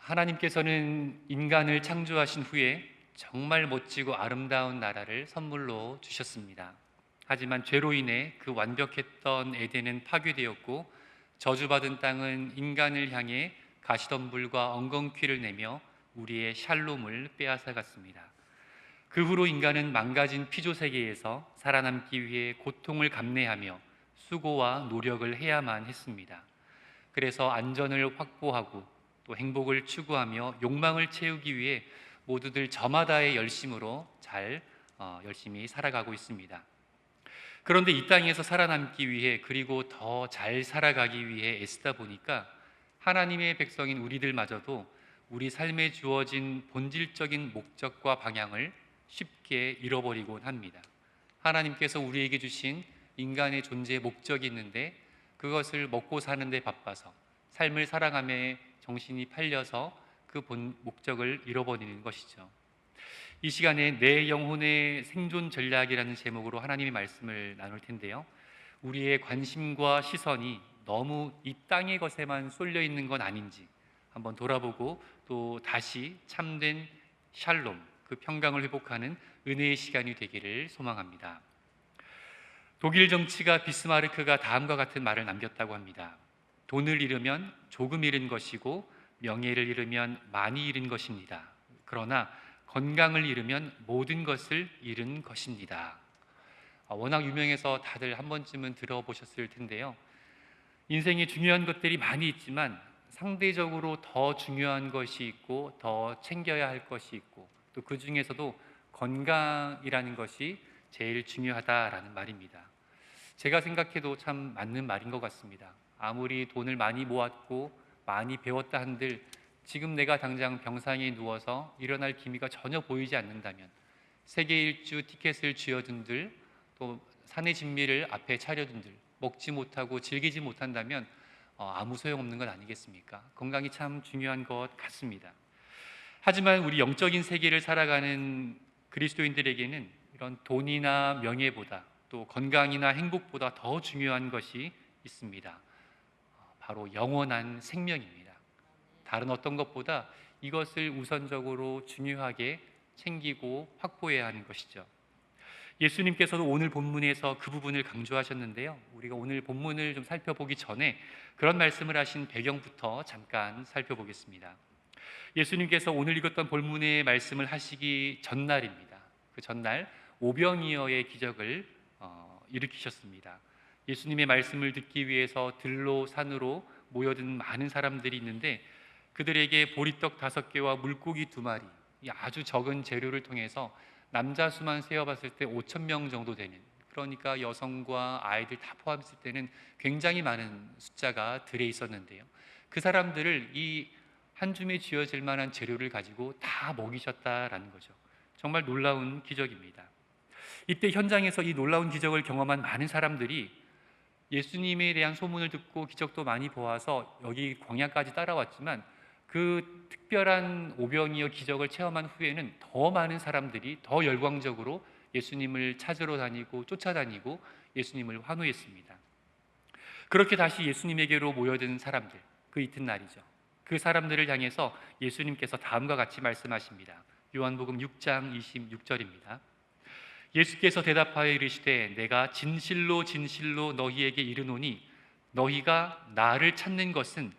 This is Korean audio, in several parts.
하나님께서는 인간을 창조하신 후에 정말 멋지고 아름다운 나라를 선물로 주셨습니다. 하지만 죄로 인해 그 완벽했던 에덴은 파괴되었고 저주받은 땅은 인간을 향해 가시덤불과 엉겅퀴를 내며 우리의 샬롬을 빼앗아갔습니다. 그 후로 인간은 망가진 피조 세계에서 살아남기 위해 고통을 감내하며 수고와 노력을 해야만 했습니다. 그래서 안전을 확보하고 또 행복을 추구하며 욕망을 채우기 위해 모두들 저마다의 열심으로 열심히 살아가고 있습니다. 그런데 이 땅에서 살아남기 위해 그리고 더 잘 살아가기 위해 애쓰다 보니까 하나님의 백성인 우리들마저도 우리 삶에 주어진 본질적인 목적과 방향을 쉽게 잃어버리곤 합니다. 하나님께서 우리에게 주신 인간의 존재의 목적이 있는데 그것을 먹고 사는 데 바빠서 삶을 살아감에 정신이 팔려서 그 본 목적을 잃어버리는 것이죠. 이 시간에 내 영혼의 생존 전략이라는 제목으로 하나님의 말씀을 나눌 텐데요. 우리의 관심과 시선이 너무 이 땅의 것에만 쏠려 있는 건 아닌지 한번 돌아보고 또 다시 참된 샬롬, 그 평강을 회복하는 은혜의 시간이 되기를 소망합니다. 독일 정치가 비스마르크가 다음과 같은 말을 남겼다고 합니다. 돈을 잃으면 조금 잃은 것이고 명예를 잃으면 많이 잃은 것입니다. 그러나 건강을 잃으면 모든 것을 잃은 것입니다. 워낙 유명해서 다들 한 번쯤은 들어보셨을 텐데요. 인생에 중요한 것들이 많이 있지만 상대적으로 더 중요한 것이 있고 더 챙겨야 할 것이 있고 또 그 중에서도 건강이라는 것이 제일 중요하다라는 말입니다. 제가 생각해도 참 맞는 말인 것 같습니다. 아무리 돈을 많이 모았고 많이 배웠다 한들 지금 내가 당장 병상에 누워서 일어날 기미가 전혀 보이지 않는다면 세계 일주 티켓을 쥐어둔들 또 산의 진미를 앞에 차려둔들 먹지 못하고 즐기지 못한다면 아무 소용없는 건 아니겠습니까? 건강이 참 중요한 것 같습니다. 하지만 우리 영적인 세계를 살아가는 그리스도인들에게는 이런 돈이나 명예보다 또 건강이나 행복보다 더 중요한 것이 있습니다. 바로 영원한 생명입니다. 다른 어떤 것보다 이것을 우선적으로 중요하게 챙기고 확보해야 하는 것이죠. 예수님께서도 오늘 본문에서 그 부분을 강조하셨는데요. 우리가 오늘 본문을 좀 살펴보기 전에 그런 말씀을 하신 배경부터 잠깐 살펴보겠습니다. 예수님께서 오늘 읽었던 본문의 말씀을 하시기 전날입니다. 그 전날 오병이어의 기적을 일으키셨습니다. 예수님의 말씀을 듣기 위해서 들로 산으로 모여든 많은 사람들이 있는데 그들에게 보리떡 5개와 물고기 2마리, 아주 적은 재료를 통해서 남자 수만 세어봤을 때 5,000명 정도 되는, 그러니까 여성과 아이들 다 포함했을 때는 굉장히 많은 숫자가 들에 있었는데요. 그 사람들을 이 한 줌에 쥐어질 만한 재료를 가지고 다 먹이셨다라는 거죠. 정말 놀라운 기적입니다. 이때 현장에서 이 놀라운 기적을 경험한 많은 사람들이 예수님에 대한 소문을 듣고 기적도 많이 보아서 여기 광야까지 따라왔지만 그 특별한 오병이어 기적을 체험한 후에는 더 많은 사람들이 더 열광적으로 예수님을 찾으러 다니고 쫓아다니고 예수님을 환호했습니다. 그렇게 다시 예수님에게로 모여든 사람들, 그 이튿날이죠. 그 사람들을 향해서 예수님께서 다음과 같이 말씀하십니다. 요한복음 6장 26절입니다. 예수께서 대답하여 이르시되 내가 진실로 진실로 너희에게 이르노니 너희가 나를 찾는 것은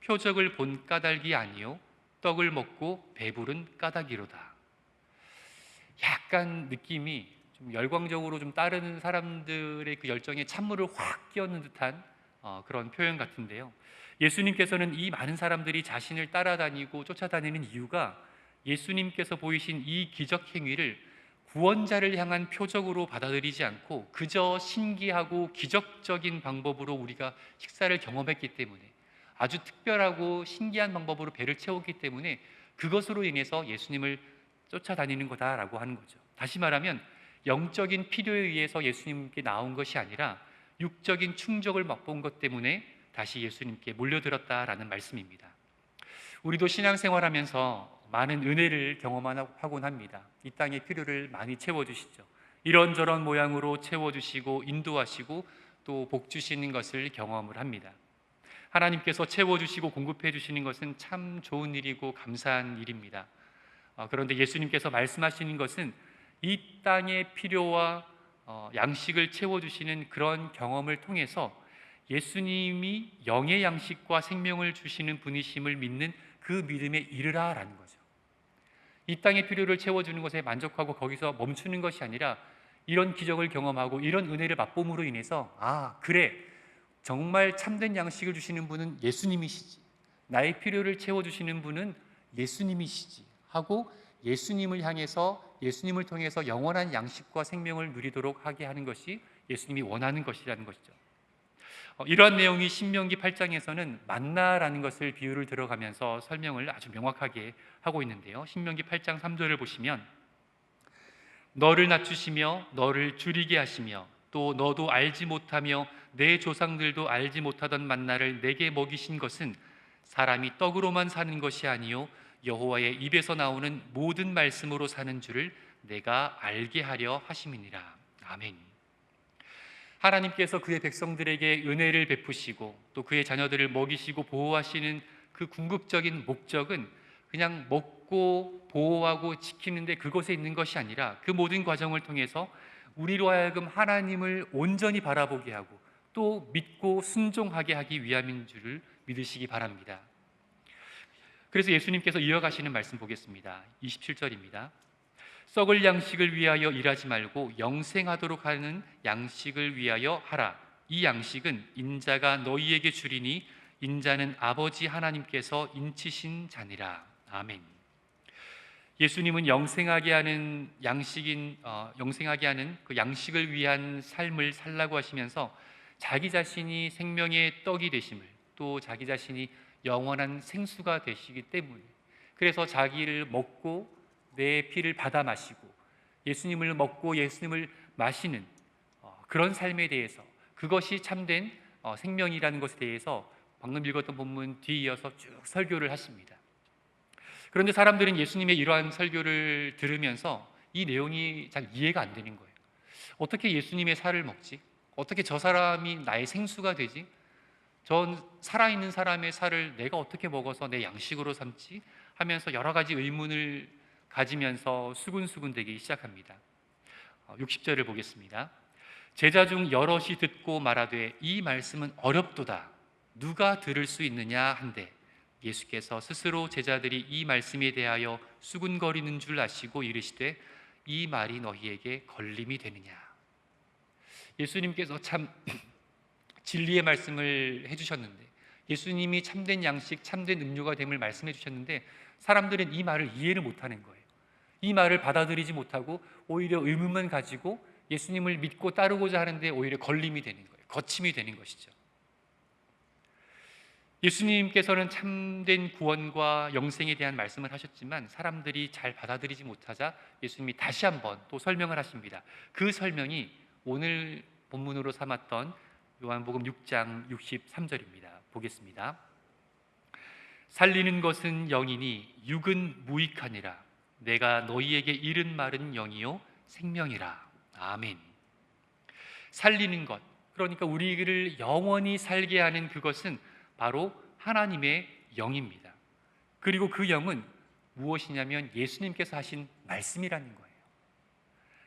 표적을 본 까닭이 아니요 떡을 먹고 배부른 까닭이로다. 약간 느낌이 좀 열광적으로 좀 따르는 사람들의 그 열정에 찬물을 확 끼얹는 듯한 그런 표현 같은데요. 예수님께서는 이 많은 사람들이 자신을 따라다니고 쫓아다니는 이유가 예수님께서 보이신 이 기적 행위를 구원자를 향한 표적으로 받아들이지 않고 그저 신기하고 기적적인 방법으로 우리가 식사를 경험했기 때문에, 아주 특별하고 신기한 방법으로 배를 채웠기 때문에 그것으로 인해서 예수님을 쫓아다니는 거다라고 하는 거죠. 다시 말하면 영적인 필요에 의해서 예수님께 나온 것이 아니라 육적인 충족을 맛본 것 때문에 다시 예수님께 몰려들었다라는 말씀입니다. 우리도 신앙생활하면서 많은 은혜를 경험하곤 합니다. 이 땅의 필요를 많이 채워주시죠. 이런저런 모양으로 채워주시고 인도하시고 또 복 주시는 것을 경험을 합니다. 하나님께서 채워주시고 공급해 주시는 것은 참 좋은 일이고 감사한 일입니다. 그런데 예수님께서 말씀하시는 것은 이 땅의 필요와 양식을 채워주시는 그런 경험을 통해서 예수님이 영의 양식과 생명을 주시는 분이심을 믿는 그 믿음에 이르라라는 거죠. 이 땅의 필요를 채워주는 것에 만족하고 거기서 멈추는 것이 아니라 이런 기적을 경험하고 이런 은혜를 맛봄으로 인해서 그래, 정말 참된 양식을 주시는 분은 예수님이시지, 나의 필요를 채워주시는 분은 예수님이시지 하고 예수님을 향해서, 예수님을 통해서 영원한 양식과 생명을 누리도록 하게 하는 것이 예수님이 원하는 것이라는 것이죠. 이러한 내용이 신명기 8장에서는 만나라는 것을 비유를 들어가면서 설명을 아주 명확하게 하고 있는데요. 신명기 8장 3절을 보시면 너를 낮추시며 너를 줄이게 하시며 또 너도 알지 못하며 내 조상들도 알지 못하던 만나를 내게 먹이신 것은 사람이 떡으로만 사는 것이 아니요 여호와의 입에서 나오는 모든 말씀으로 사는 줄을 내가 알게 하려 하심이니라. 아멘. 하나님께서 그의 백성들에게 은혜를 베푸시고 또 그의 자녀들을 먹이시고 보호하시는 그 궁극적인 목적은 그냥 먹고 보호하고 지키는데 그것에 있는 것이 아니라 그 모든 과정을 통해서 우리로 하여금 하나님을 온전히 바라보게 하고 또 믿고 순종하게 하기 위함인 줄을 믿으시기 바랍니다. 그래서 예수님께서 이어가시는 말씀 보겠습니다. 27절입니다. 썩을 양식을 위하여 일하지 말고 영생하도록 하는 양식을 위하여 하라. 이 양식은 인자가 너희에게 주리니 인자는 아버지 하나님께서 인치신 자니라. 아멘. 예수님은 영생하게 하는 영생하게 하는 그 양식을 위한 삶을 살라고 하시면서 자기 자신이 생명의 떡이 되심을, 또 자기 자신이 영원한 생수가 되시기 때문에, 그래서 자기를 먹고 내 피를 받아 마시고 예수님을 먹고 예수님을 마시는 그런 삶에 대해서, 그것이 참된 생명이라는 것에 대해서 방금 읽었던 본문 뒤에 이어서 쭉 설교를 하십니다. 그런데 사람들은 예수님의 이러한 설교를 들으면서 이 내용이 잘 이해가 안 되는 거예요. 어떻게 예수님의 살을 먹지? 어떻게 저 사람이 나의 생수가 되지? 전 살아있는 사람의 살을 내가 어떻게 먹어서 내 양식으로 삼지? 하면서 여러 가지 의문을 가지면서 수군수군 되기 시작합니다. 60절을 보겠습니다. 제자 중 여럿이 듣고 말하되 이 말씀은 어렵도다. 누가 들을 수 있느냐 한데 예수께서 스스로 제자들이 이 말씀에 대하여 수군거리는 줄 아시고 이르시되 이 말이 너희에게 걸림이 되느냐. 예수님께서 참 진리의 말씀을 해주셨는데, 예수님이 참된 양식, 참된 음료가 됨을 말씀해 주셨는데 사람들은 이 말을 이해를 못하는 거예요. 이 말을 받아들이지 못하고 오히려 의문만 가지고 예수님을 믿고 따르고자 하는데 오히려 걸림이 되는 거예요. 거침이 되는 것이죠. 예수님께서는 참된 구원과 영생에 대한 말씀을 하셨지만 사람들이 잘 받아들이지 못하자 예수님이 다시 한번 또 설명을 하십니다. 그 설명이 오늘 본문으로 삼았던 요한복음 6장 63절입니다. 보겠습니다. 살리는 것은 영이니 육은 무익하니라. 내가 너희에게 이른 말은 영이요 생명이라. 아멘. 살리는 것, 그러니까 우리를 영원히 살게 하는 그것은 바로 하나님의 영입니다. 그리고 그 영은 무엇이냐면 예수님께서 하신 말씀이라는 거예요.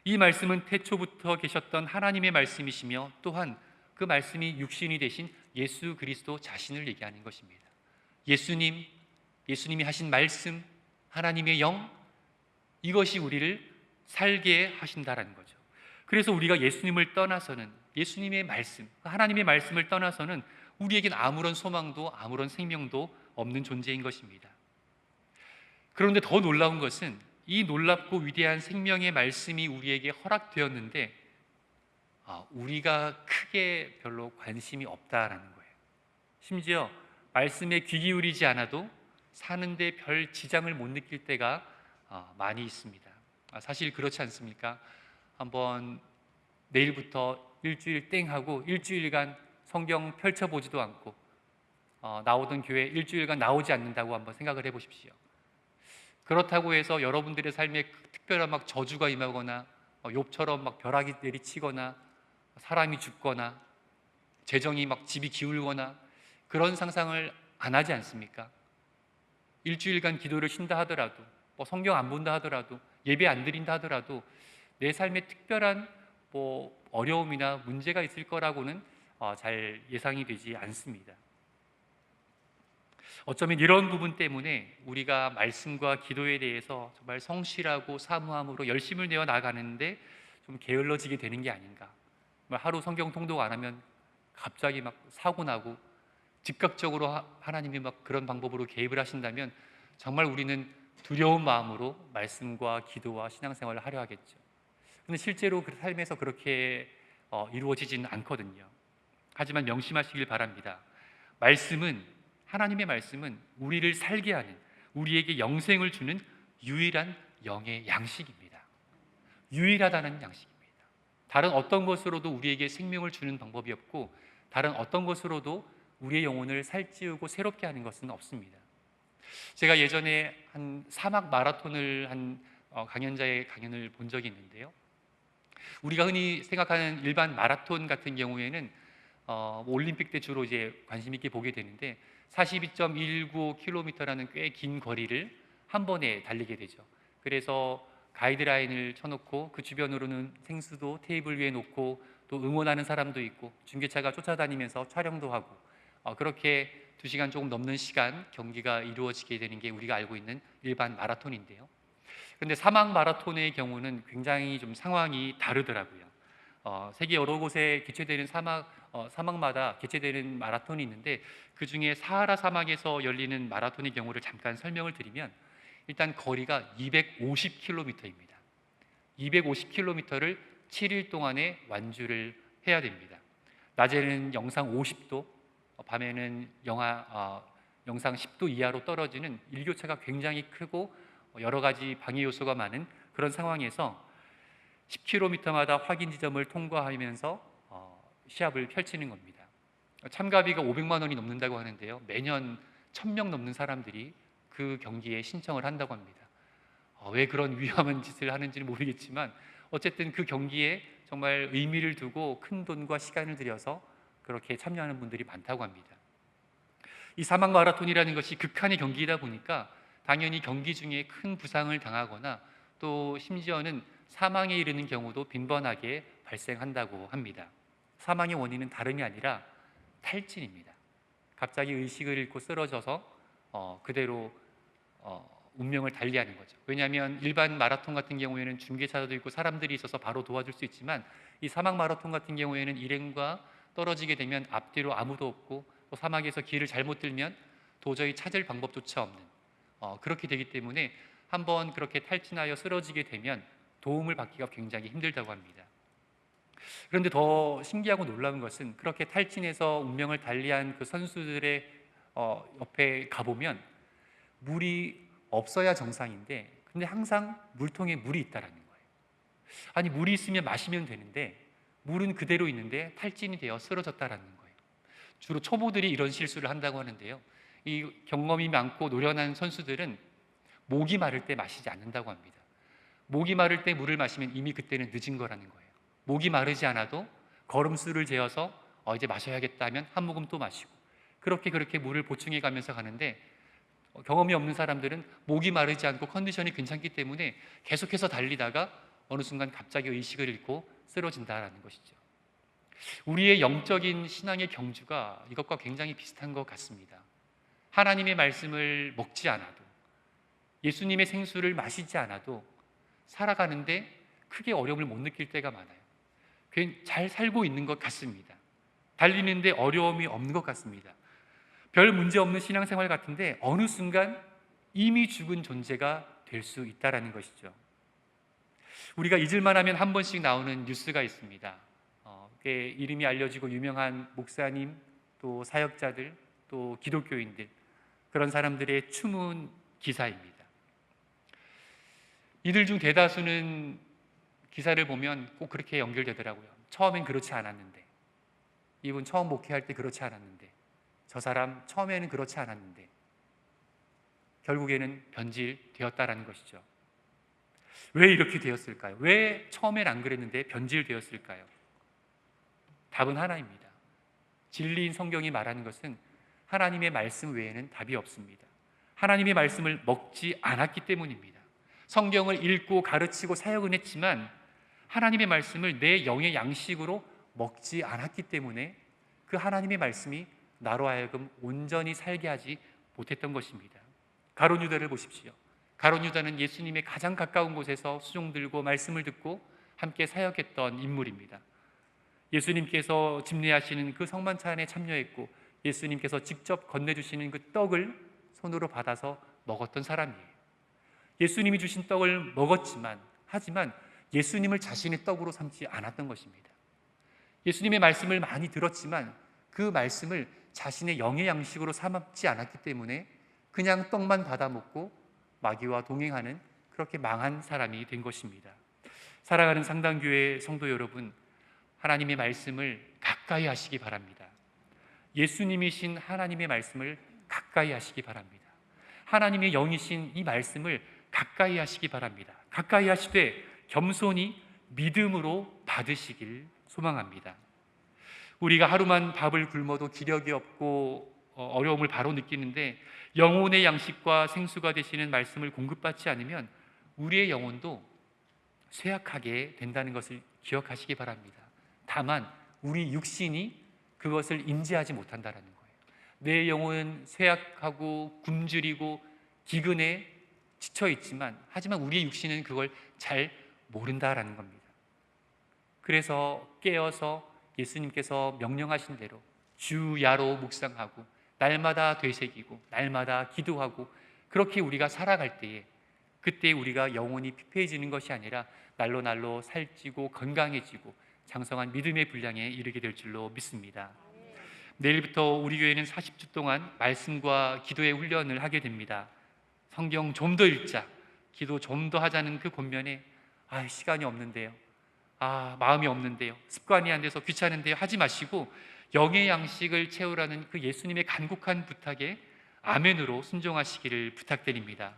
이 말씀은 태초부터 계셨던 하나님의 말씀이시며 또한 그 말씀이 육신이 되신 예수 그리스도 자신을 얘기하는 것입니다. 예수님이 하신 말씀, 하나님의 영, 이것이 우리를 살게 하신다라는 거죠. 그래서 우리가 예수님을 떠나서는, 예수님의 말씀, 하나님의 말씀을 떠나서는 우리에겐 아무런 소망도 아무런 생명도 없는 존재인 것입니다. 그런데 더 놀라운 것은 이 놀랍고 위대한 생명의 말씀이 우리에게 허락되었는데 우리가 크게 별로 관심이 없다라는 거예요. 심지어 말씀에 귀 기울이지 않아도 사는데 별 지장을 못 느낄 때가 많이 있습니다. 사실 그렇지 않습니까? 한번 내일부터 일주일 땡 하고 일주일간 성경 펼쳐보지도 않고 나오던 교회 일주일간 나오지 않는다고 한번 생각을 해보십시오. 그렇다고 해서 여러분들의 삶에 특별한 막 저주가 임하거나 욥처럼 막 벼락이 내리치거나 사람이 죽거나 재정이 막 집이 기울거나 그런 상상을 안 하지 않습니까? 일주일간 기도를 쉰다 하더라도, 성경 안 본다 하더라도, 예배 안 드린다 하더라도 내 삶에 특별한 어려움이나 문제가 있을 거라고는 잘 예상이 되지 않습니다. 어쩌면 이런 부분 때문에 우리가 말씀과 기도에 대해서 정말 성실하고 사무함으로 열심을 내어 나가는데 좀 게을러지게 되는 게 아닌가. 하루 성경 통독 안 하면 갑자기 막 사고 나고 즉각적으로 하나님이 막 그런 방법으로 개입을 하신다면 정말 우리는 두려운 마음으로 말씀과 기도와 신앙생활을 하려 하겠죠. 근데 실제로 그 삶에서 그렇게 이루어지지는 않거든요. 하지만 명심하시길 바랍니다. 하나님의 말씀은 우리를 살게 하는, 우리에게 영생을 주는 유일한 영의 양식입니다. 유일하다는 양식입니다. 다른 어떤 것으로도 우리에게 생명을 주는 방법이 없고, 다른 어떤 것으로도 우리의 영혼을 살찌우고 새롭게 하는 것은 없습니다. 제가 예전에 한 사막 마라톤을 한 강연자의 강연을 본 적이 있는데요. 우리가 흔히 생각하는 일반 마라톤 같은 경우에는 올림픽 때 주로 이제 관심 있게 보게 되는데 42.195km라는 꽤 긴 거리를 한 번에 달리게 되죠. 그래서 가이드라인을 쳐놓고 그 주변으로는 생수도 테이블 위에 놓고 또 응원하는 사람도 있고 중계차가 쫓아다니면서 촬영도 하고 그렇게 2시간 조금 넘는 시간 경기가 이루어지게 되는 게 우리가 알고 있는 일반 마라톤인데요. 그런데 사막 마라톤의 경우는 굉장히 좀 상황이 다르더라고요. 세계 여러 곳에 개최되는 사막마다 개최되는 마라톤이 있는데 그 중에 사하라 사막에서 열리는 마라톤의 경우를 잠깐 설명을 드리면 일단 거리가 250km입니다. 250km를 7일 동안에 완주를 해야 됩니다. 낮에는 영상 50도, 밤에는 영상 10도 이하로 떨어지는 일교차가 굉장히 크고 여러 가지 방해 요소가 많은 그런 상황에서 10km마다 확인 지점을 통과하면서 시합을 펼치는 겁니다. 참가비가 500만 원이 넘는다고 하는데요. 매년 1000명 넘는 사람들이 그 경기에 신청을 한다고 합니다. 왜 그런 위험한 짓을 하는지는 모르겠지만 어쨌든 그 경기에 정말 의미를 두고 큰 돈과 시간을 들여서 그렇게 참여하는 분들이 많다고 합니다. 이 사막 마라톤이라는 것이 극한의 경기이다 보니까 당연히 경기 중에 큰 부상을 당하거나 또 심지어는 사망에 이르는 경우도 빈번하게 발생한다고 합니다. 사망의 원인은 다름이 아니라 탈진입니다. 갑자기 의식을 잃고 쓰러져서 그대로 운명을 달리하는 거죠. 왜냐하면 일반 마라톤 같은 경우에는 중계차도 있고 사람들이 있어서 바로 도와줄 수 있지만 이 사막 마라톤 같은 경우에는 일행과 떨어지게 되면 앞뒤로 아무도 없고 또 사막에서 길을 잘못 들면 도저히 찾을 방법조차 없는 그렇게 되기 때문에 한번 그렇게 탈진하여 쓰러지게 되면 도움을 받기가 굉장히 힘들다고 합니다. 그런데 더 신기하고 놀라운 것은 그렇게 탈진해서 운명을 달리한 그 선수들의 옆에 가보면 물이 없어야 정상인데 근데 항상 물통에 물이 있다라는 거예요. 아니 물이 있으면 마시면 되는데 물은 그대로 있는데 탈진이 되어 쓰러졌다라는 거예요. 주로 초보들이 이런 실수를 한다고 하는데요. 이 경험이 많고 노련한 선수들은 목이 마를 때 마시지 않는다고 합니다. 목이 마를 때 물을 마시면 이미 그때는 늦은 거라는 거예요. 목이 마르지 않아도 걸음수를 재어서 이제 마셔야겠다 하면 한 모금 또 마시고 그렇게 물을 보충해 가면서 가는데 경험이 없는 사람들은 목이 마르지 않고 컨디션이 괜찮기 때문에 계속해서 달리다가 어느 순간 갑자기 의식을 잃고 쓰러진다라는 것이죠. 우리의 영적인 신앙의 경주가 이것과 굉장히 비슷한 것 같습니다. 하나님의 말씀을 먹지 않아도 예수님의 생수를 마시지 않아도 살아가는데 크게 어려움을 못 느낄 때가 많아요. 잘 살고 있는 것 같습니다. 달리는데 어려움이 없는 것 같습니다. 별 문제 없는 신앙생활 같은데 어느 순간 이미 죽은 존재가 될 수 있다는 것이죠. 우리가 잊을만 하면 한 번씩 나오는 뉴스가 있습니다. 꽤 이름이 알려지고 유명한 목사님, 또 사역자들, 또 기독교인들 그런 사람들의 추문 기사입니다. 이들 중 대다수는 기사를 보면 꼭 그렇게 연결되더라고요. 처음엔 그렇지 않았는데, 이분 처음 목회할 때 그렇지 않았는데, 저 사람 처음에는 그렇지 않았는데 결국에는 변질되었다라는 것이죠. 왜 이렇게 되었을까요? 왜 처음엔 안 그랬는데 변질되었을까요? 답은 하나입니다. 진리인 성경이 말하는 것은 하나님의 말씀 외에는 답이 없습니다. 하나님의 말씀을 먹지 않았기 때문입니다. 성경을 읽고 가르치고 사역은 했지만 하나님의 말씀을 내 영의 양식으로 먹지 않았기 때문에 그 하나님의 말씀이 나로 하여금 온전히 살게 하지 못했던 것입니다. 가룟 유다를 보십시오. 가룟 유다는 예수님의 가장 가까운 곳에서 수종 들고 말씀을 듣고 함께 사역했던 인물입니다. 예수님께서 집례하시는 그 성만찬에 참여했고 예수님께서 직접 건네주시는 그 떡을 손으로 받아서 먹었던 사람이에요. 예수님이 주신 떡을 먹었지만 하지만 예수님을 자신의 떡으로 삼지 않았던 것입니다. 예수님의 말씀을 많이 들었지만 그 말씀을 자신의 영의 양식으로 삼지 않았기 때문에 그냥 떡만 받아 먹고 마귀와 동행하는 그렇게 망한 사람이 된 것입니다. 사랑하는 상당교회 성도 여러분, 하나님의 말씀을 가까이 하시기 바랍니다. 예수님이신 하나님의 말씀을 가까이 하시기 바랍니다. 하나님의 영이신 이 말씀을 가까이 하시기 바랍니다. 가까이 하시되 겸손히 믿음으로 받으시길 소망합니다. 우리가 하루만 밥을 굶어도 기력이 없고 어려움을 바로 느끼는데 영혼의 양식과 생수가 되시는 말씀을 공급받지 않으면 우리의 영혼도 쇠약하게 된다는 것을 기억하시기 바랍니다. 다만 우리 육신이 그것을 인지하지 못한다는 거예요. 내 영혼은 쇠약하고 굶주리고 기근에 지쳐 있지만 하지만 우리의 육신은 그걸 잘 모른다라는 겁니다. 그래서 깨어서 예수님께서 명령하신 대로 주야로 묵상하고 날마다 되새기고 날마다 기도하고 그렇게 우리가 살아갈 때에 그때 우리가 영혼이 피폐해지는 것이 아니라 날로 날로 살찌고 건강해지고 장성한 믿음의 분량에 이르게 될 줄로 믿습니다. 내일부터 우리 교회는 40주 동안 말씀과 기도의 훈련을 하게 됩니다. 성경 좀 더 읽자, 기도 좀 더 하자는 그 권면에 시간이 없는데요, 마음이 없는데요, 습관이 안 돼서 귀찮은데요 하지 마시고 영의 양식을 채우라는 그 예수님의 간곡한 부탁에 아멘으로 순종하시기를 부탁드립니다.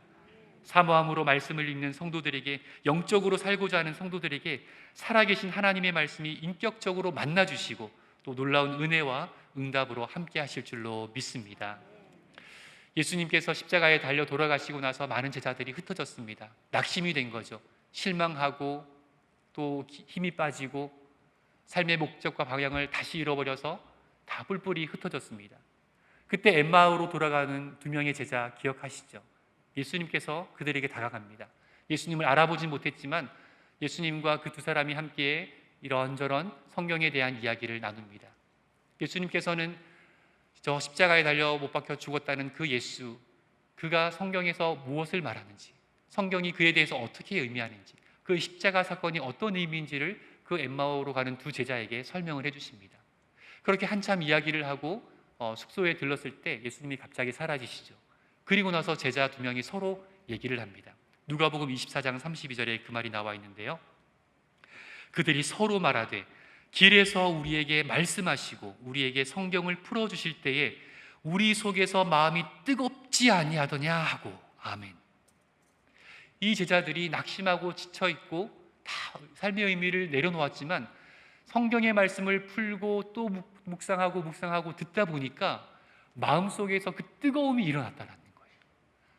사모함으로 말씀을 읽는 성도들에게, 영적으로 살고자 하는 성도들에게 살아계신 하나님의 말씀이 인격적으로 만나주시고 또 놀라운 은혜와 응답으로 함께 하실 줄로 믿습니다. 예수님께서 십자가에 달려 돌아가시고 나서 많은 제자들이 흩어졌습니다. 낙심이 된 거죠. 실망하고 또 힘이 빠지고 삶의 목적과 방향을 다시 잃어버려서 다 뿔뿔이 흩어졌습니다. 그때 엠마오로 돌아가는 두 명의 제자 기억하시죠? 예수님께서 그들에게 다가갑니다. 예수님을 알아보진 못했지만 예수님과 그 두 사람이 함께 이런저런 성경에 대한 이야기를 나눕니다. 예수님께서는 저 십자가에 달려 못 박혀 죽었다는 그 예수, 그가 성경에서 무엇을 말하는지, 성경이 그에 대해서 어떻게 의미하는지, 그 십자가 사건이 어떤 의미인지를 그 엠마오로 가는 두 제자에게 설명을 해주십니다. 그렇게 한참 이야기를 하고 숙소에 들렀을 때 예수님이 갑자기 사라지시죠. 그리고 나서 제자 두 명이 서로 얘기를 합니다. 누가복음 24장 32절에 그 말이 나와 있는데요, 그들이 서로 말하되 길에서 우리에게 말씀하시고 우리에게 성경을 풀어주실 때에 우리 속에서 마음이 뜨겁지 아니하더냐 하고. 아멘. 이 제자들이 낙심하고 지쳐있고 다 삶의 의미를 내려놓았지만 성경의 말씀을 풀고 또 묵상하고 듣다 보니까 마음속에서 그 뜨거움이 일어났다는 거예요.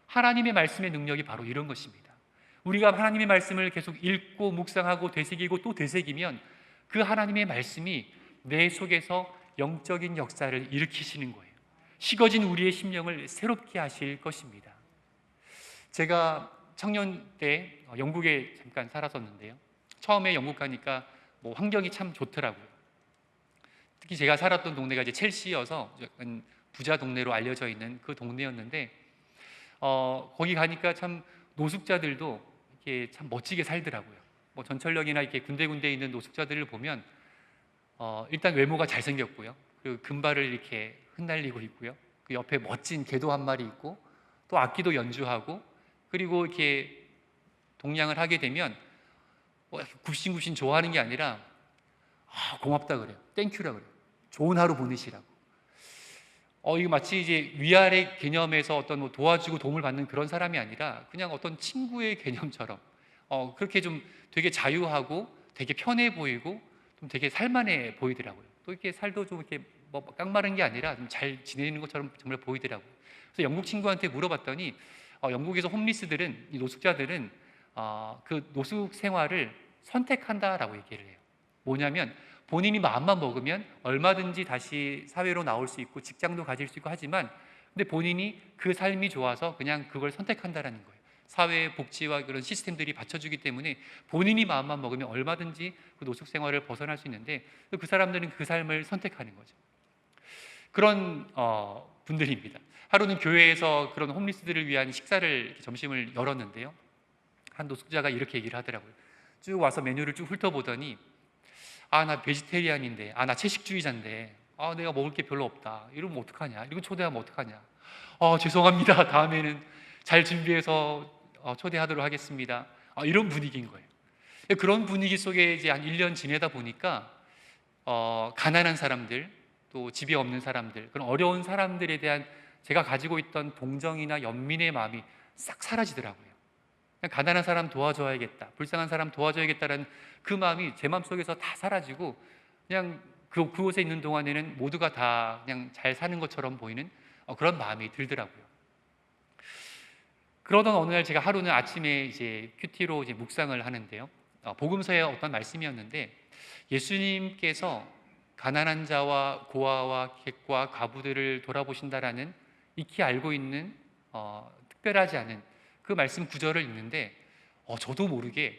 하나님의 말씀의 능력이 바로 이런 것입니다. 우리가 하나님의 말씀을 계속 읽고 묵상하고 되새기고 또 되새기면 그 하나님의 말씀이 내 속에서 영적인 역사를 일으키시는 거예요. 식어진 우리의 심령을 새롭게 하실 것입니다. 제가 청년 때 영국에 잠깐 살았었는데요, 처음에 영국 가니까 환경이 참 좋더라고요. 특히 제가 살았던 동네가 이제 첼시여서 약간 부자 동네로 알려져 있는 그 동네였는데 거기 가니까 참 노숙자들도 이렇게 참 멋지게 살더라고요. 전철역이나 이렇게 군데군데 있는 노숙자들을 보면 일단 외모가 잘생겼고요, 그리고 금발을 이렇게 흩날리고 있고요, 그 옆에 멋진 개도 한 마리 있고 또 악기도 연주하고, 그리고 이렇게 동냥을 하게 되면 굽신굽신 좋아하는 게 아니라 고맙다 그래요. 땡큐라 그래요. 좋은 하루 보내시라고. 이거 마치 이제 위아래 개념에서 어떤 도와주고 도움을 받는 그런 사람이 아니라 그냥 어떤 친구의 개념처럼 그렇게 좀 되게 자유하고 되게 편해 보이고 좀 되게 살만해 보이더라고요. 또 이렇게 살도 좀 이렇게 뭐 깡마른 게 아니라 좀 잘 지내는 것처럼 정말 보이더라고요. 그래서 영국 친구한테 물어봤더니 영국에서 홈리스들은, 이 노숙자들은 그 노숙 생활을 선택한다라고 얘기를 해요. 뭐냐면 본인이 마음만 먹으면 얼마든지 다시 사회로 나올 수 있고 직장도 가질 수 있고 하지만, 근데 본인이 그 삶이 좋아서 그냥 그걸 선택한다라는 거예요. 사회 복지와 그런 시스템들이 받쳐주기 때문에 본인이 마음만 먹으면 얼마든지 그 노숙 생활을 벗어날 수 있는데, 그 사람들은 그 삶을 선택하는 거죠. 그런 분들입니다. 하루는 교회에서 그런 홈리스들을 위한 식사를, 점심을 열었는데요, 한 노숙자가 이렇게 얘기를 하더라고요. 쭉 와서 메뉴를 쭉 훑어보더니, 나 베지테리안인데, 나 채식주의자인데, 내가 먹을 게 별로 없다, 이러면 어떡하냐, 이거 초대하면 어떡하냐, 죄송합니다, 다음에는 잘 준비해서 초대하도록 하겠습니다, 이런 분위기인 거예요. 그런 분위기 속에 이제 한 1년 지내다 보니까 가난한 사람들, 또 집이 없는 사람들, 그런 어려운 사람들에 대한 제가 가지고 있던 동정이나 연민의 마음이 싹 사라지더라고요. 그냥 가난한 사람 도와줘야겠다, 불쌍한 사람 도와줘야겠다라는 그 마음이 제 마음속에서 다 사라지고, 그냥 그곳에 있는 동안에는 모두가 다 그냥 잘 사는 것처럼 보이는 그런 마음이 들더라고요. 그러던 어느 날 제가 하루는 아침에 이제 큐티로 이제 묵상을 하는데요, 복음서의 어떤 말씀이었는데, 예수님께서 가난한 자와 고아와 객과 과부들을 돌아보신다라는 익히 알고 있는 특별하지 않은 그 말씀 구절을 읽는데, 저도 모르게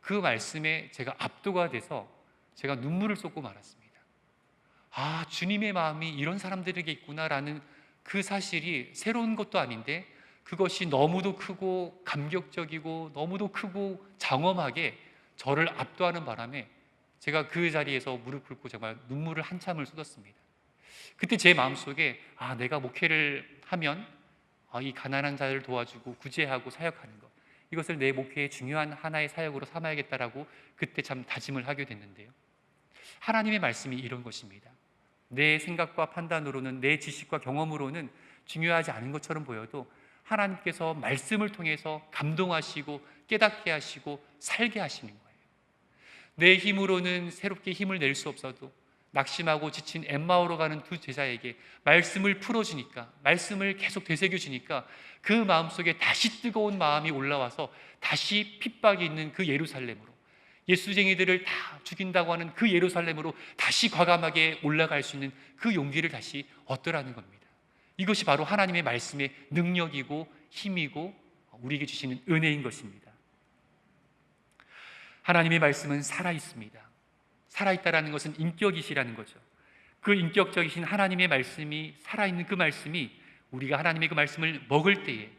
그 말씀에 제가 압도가 돼서 제가 눈물을 쏟고 말았습니다. 주님의 마음이 이런 사람들에게 있구나라는 그 사실이 새로운 것도 아닌데, 그것이 너무도 크고 감격적이고 너무도 크고 장엄하게 저를 압도하는 바람에 제가 그 자리에서 무릎 꿇고 정말 눈물을 한참을 쏟았습니다. 그때 제 마음속에 내가 목회를 하면 이 가난한 자를 도와주고 구제하고 사역하는 것, 이것을 내 목회의 중요한 하나의 사역으로 삼아야겠다라고 그때 참 다짐을 하게 됐는데요, 하나님의 말씀이 이런 것입니다. 내 생각과 판단으로는, 내 지식과 경험으로는 중요하지 않은 것처럼 보여도 하나님께서 말씀을 통해서 감동하시고 깨닫게 하시고 살게 하시는 거예요. 내 힘으로는 새롭게 힘을 낼 수 없어도 낙심하고 지친 엠마오로 가는 두 제자에게 말씀을 풀어주니까, 말씀을 계속 되새겨주니까 그 마음속에 다시 뜨거운 마음이 올라와서 다시 핍박이 있는 그 예루살렘으로, 예수쟁이들을 다 죽인다고 하는 그 예루살렘으로 다시 과감하게 올라갈 수 있는 그 용기를 다시 얻더라는 겁니다. 이것이 바로 하나님의 말씀의 능력이고 힘이고 우리에게 주시는 은혜인 것입니다. 하나님의 말씀은 살아있습니다. 살아있다라는 것은 인격이시라는 거죠. 그 인격적이신 하나님의 말씀이, 살아있는 그 말씀이 우리가 하나님의 그 말씀을 먹을 때에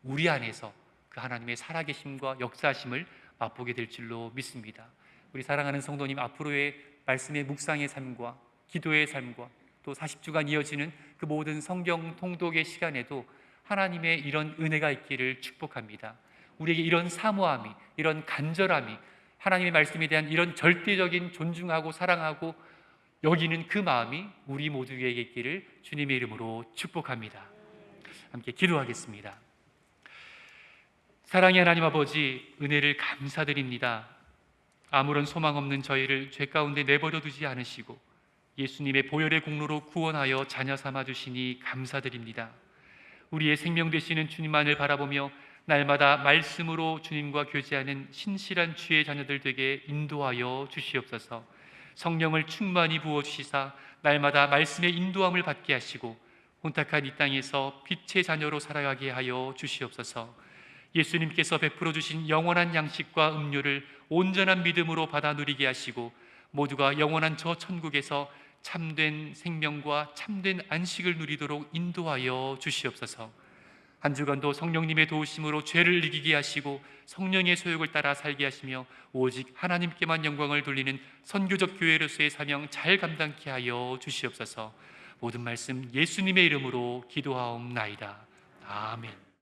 우리 안에서 그 하나님의 살아계심과 역사하심을 맛보게 될 줄로 믿습니다. 우리 사랑하는 성도님, 앞으로의 말씀의 묵상의 삶과 기도의 삶과 또 40주간 이어지는 그 모든 성경 통독의 시간에도 하나님의 이런 은혜가 있기를 축복합니다. 우리에게 이런 사모함이, 이런 간절함이, 하나님의 말씀에 대한 이런 절대적인 존중하고 사랑하고 여기는 그 마음이 우리 모두에게 있기를 주님의 이름으로 축복합니다. 함께 기도하겠습니다. 사랑의 하나님 아버지, 은혜를 감사드립니다. 아무런 소망 없는 저희를 죄 가운데 내버려 두지 않으시고 예수님의 보혈의 공로로 구원하여 자녀 삼아 주시니 감사드립니다. 우리의 생명 되시는 주님만을 바라보며 날마다 말씀으로 주님과 교제하는 신실한 주의 자녀들 되게 인도하여 주시옵소서. 성령을 충만히 부어주시사 날마다 말씀의 인도함을 받게 하시고 혼탁한 이 땅에서 빛의 자녀로 살아가게 하여 주시옵소서. 예수님께서 베풀어 주신 영원한 양식과 음료를 온전한 믿음으로 받아 누리게 하시고 모두가 영원한 저 천국에서 참된 생명과 참된 안식을 누리도록 인도하여 주시옵소서. 한 주간도 성령님의 도우심으로 죄를 이기게 하시고 성령의 소욕을 따라 살게 하시며 오직 하나님께만 영광을 돌리는 선교적 교회로서의 사명 잘 감당케 하여 주시옵소서. 모든 말씀 예수님의 이름으로 기도하옵나이다. 아멘.